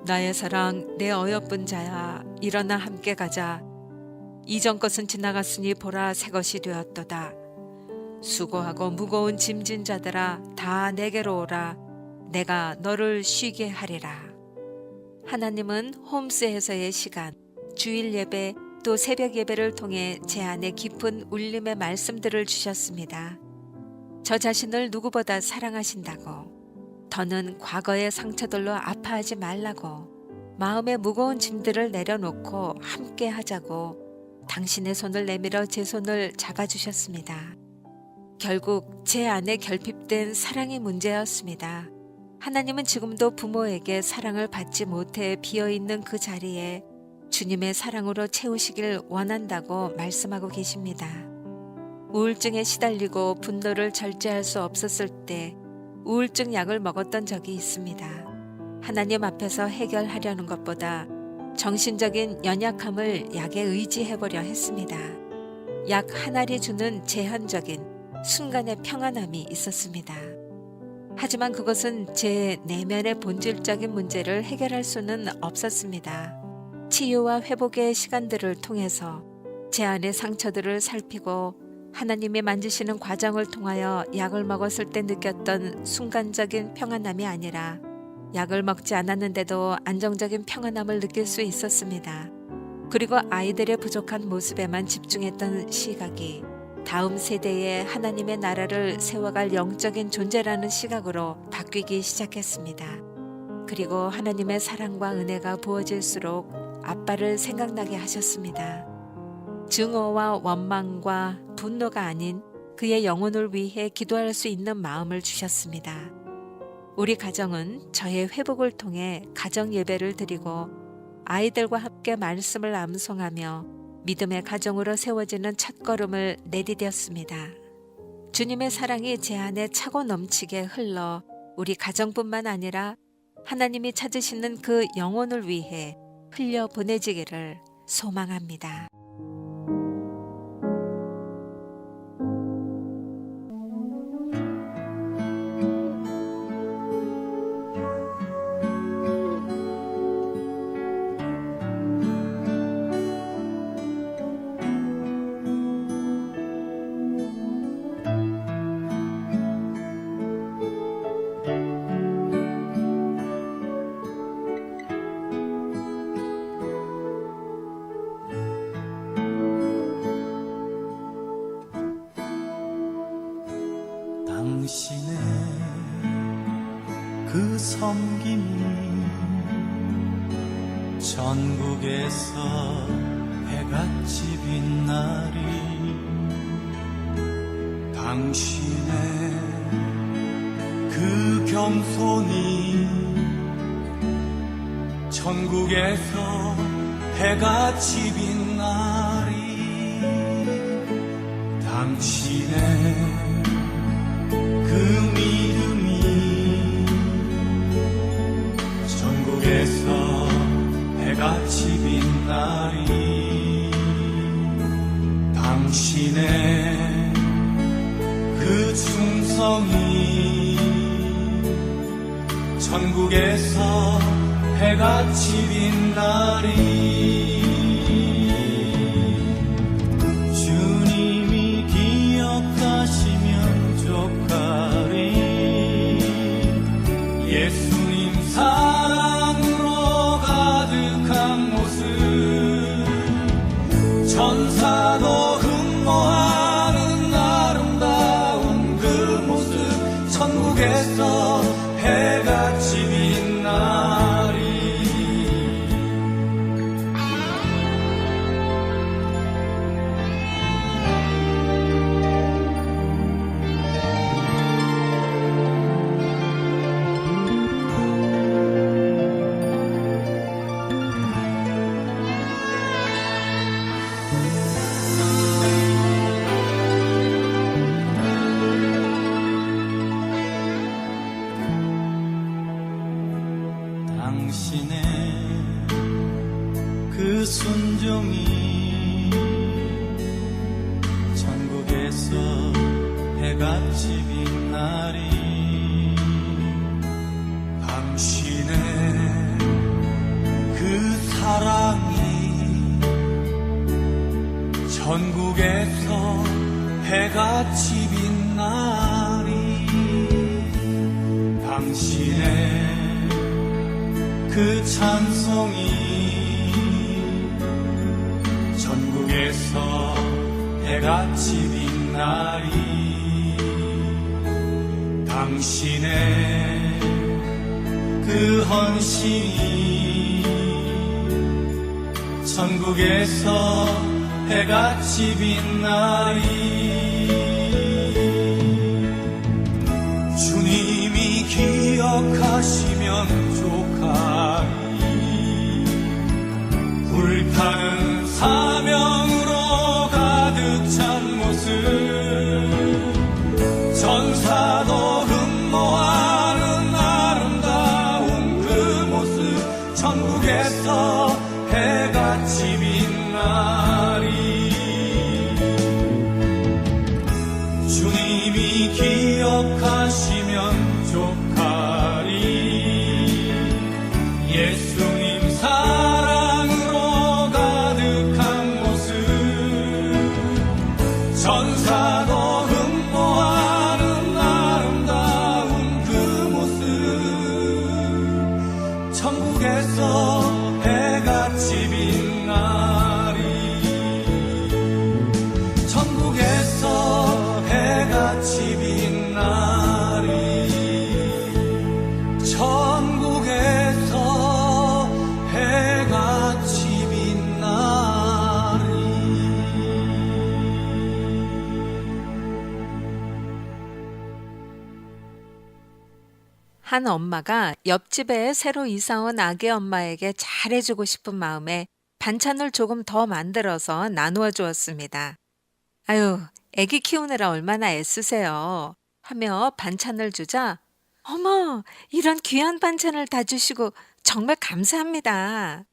나의 사랑, 내 어여쁜 자야, 일어나 함께 가자. 이전 것은 지나갔으니 보라, 새 것이 되었도다. 수고하고 무거운 짐진 자들아, 다 내게로 오라. 내가 너를 쉬게 하리라. 하나님은 홈스에서의 시간, 주일 예배, 또 새벽 예배를 통해 제 안에 깊은 울림의 말씀들을 주셨습니다. 저 자신을 누구보다 사랑하신다고, 더는 과거의 상처들로 아파하지 말라고, 마음의 무거운 짐들을 내려놓고 함께 하자고 당신의 손을 내밀어 제 손을 잡아주셨습니다. 결국 제 안에 결핍된 사랑이 문제였습니다. 하나님은 지금도 부모에게 사랑을 받지 못해 비어있는 그 자리에 주님의 사랑으로 채우시길 원한다고 말씀하고 계십니다. 우울증에 시달리고 분노를 절제할 수 없었을 때 우울증 약을 먹었던 적이 있습니다. 하나님 앞에서 해결하려는 것보다 정신적인 연약함을 약에 의지해보려 했습니다. 약 한 알이 주는 제한적인 순간의 평안함이 있었습니다. 하지만 그것은 제 내면의 본질적인 문제를 해결할 수는 없었습니다. 치유와 회복의 시간들을 통해서 제 안의 상처들을 살피고 하나님이 만지시는 과정을 통하여 약을 먹었을 때 느꼈던 순간적인 평안함이 아니라 약을 먹지 않았는데도 안정적인 평안함을 느낄 수 있었습니다. 그리고 아이들의 부족한 모습에만 집중했던 시각이 다음 세대에 하나님의 나라를 세워갈 영적인 존재라는 시각으로 바뀌기 시작했습니다. 그리고 하나님의 사랑과 은혜가 부어질수록 아빠를 생각나게 하셨습니다. 증오와 원망과 분노가 아닌 그의 영혼을 위해 기도할 수 있는 마음을 주셨습니다. 우리 가정은 저의 회복을 통해 가정 예배를 드리고 아이들과 함께 말씀을 암송하며 믿음의 가정으로 세워지는 첫걸음을 내디뎠습니다. 주님의 사랑이 제 안에 차고 넘치게 흘러 우리 가정뿐만 아니라 하나님이 찾으시는 그 영혼을 위해 흘려 보내지기를 소망합니다. 당신의 그 섬김이 전국에서 해같이 빛나리. 당신의 그 겸손이 전국에서 해같이 빛나리. 당신의 그 믿음이 전국에서 해같이 빛나리. 당신의 그 충성이 전국에서 해같이 빛나리. 주님이 기억하시면 예수님 사랑으로 가득한 모습 천사도 흠모하는 아름다운 그 모습 천국에서 해같이 빛나리 당신의 그 순종이 천국에서 해같이 빛나리 당신의 그 사랑이 천국에서 해같이 빛나리 당신의 그 찬송이 전국에서 해같이 빛나리 당신의 그 헌신이 전국에서 해같이 빛나리 주님이 기억하시면 족하리 불타는 사명으로 가득 찬 모습 천사도 흠모하는 아름다운 그 모습 천국에서 해같이 빛나리 주님이 기억하시면 족하리 예수님 사랑으로 가득한 모습 천사도 흠모하는 아름다운 그 모습 천국에서 해같이 빛나리 천국에서 해같이 빛나리 천국에서 해같이 빛나리 한 엄마가 옆집에 새로 이사온 아기 엄마에게 잘해주고 싶은 마음에 반찬을 조금 더 만들어서 나누어 주었습니다. 아유, 애기 키우느라 얼마나 애쓰세요. 하며 반찬을 주자, 어머, 이런 귀한 반찬을 다 주시고 정말 감사합니다.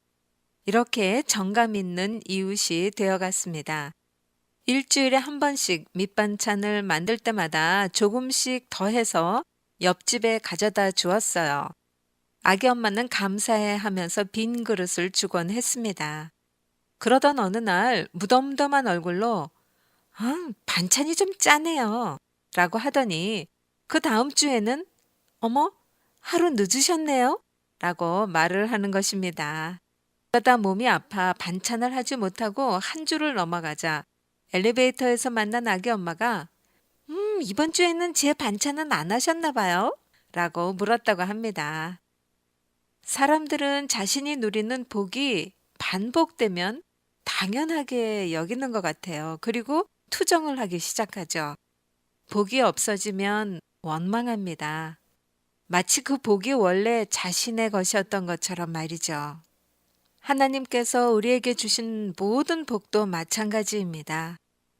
이렇게 정감 있는 이웃이 되어갔습니다. 일주일에 한 번씩 밑반찬을 만들 때마다 조금씩 더해서 옆집에 가져다 주었어요. 아기 엄마는 감사해 하면서 빈 그릇을 주곤 했습니다. 그러던 어느 날 무덤덤한 얼굴로 반찬이 좀 짜네요 라고 하더니 그 다음 주에는 어머, 하루 늦으셨네요 라고 말을 하는 것입니다. 그러다 몸이 아파 반찬을 하지 못하고 한 주를 넘어가자 엘리베이터에서 만난 아기 엄마가 이번 주에는 제 반찬은 안 하셨나 봐요? 라고 물었다고 합니다. 사람들은 자신이 누리는 복이 반복되면 당연하게 여기는 것 같아요. 그리고 투정을 하기 시작하죠. 복이 없어지면 원망합니다. 마치 그 복이 원래 자신의 것이었던 것처럼 말이죠. 하나님께서 우리에게 주신 모든 복도 마찬가지입니다.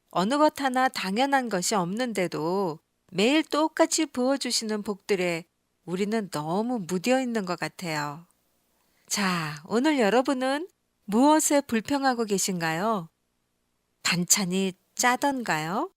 어느 것 하나 당연한 것이 없는데도 매일 똑같이 부어주시는 복들에 우리는 너무 무뎌 있는 것 같아요. 자, 오늘 여러분은 무엇에 불평하고 계신가요? 반찬이 짜던가요?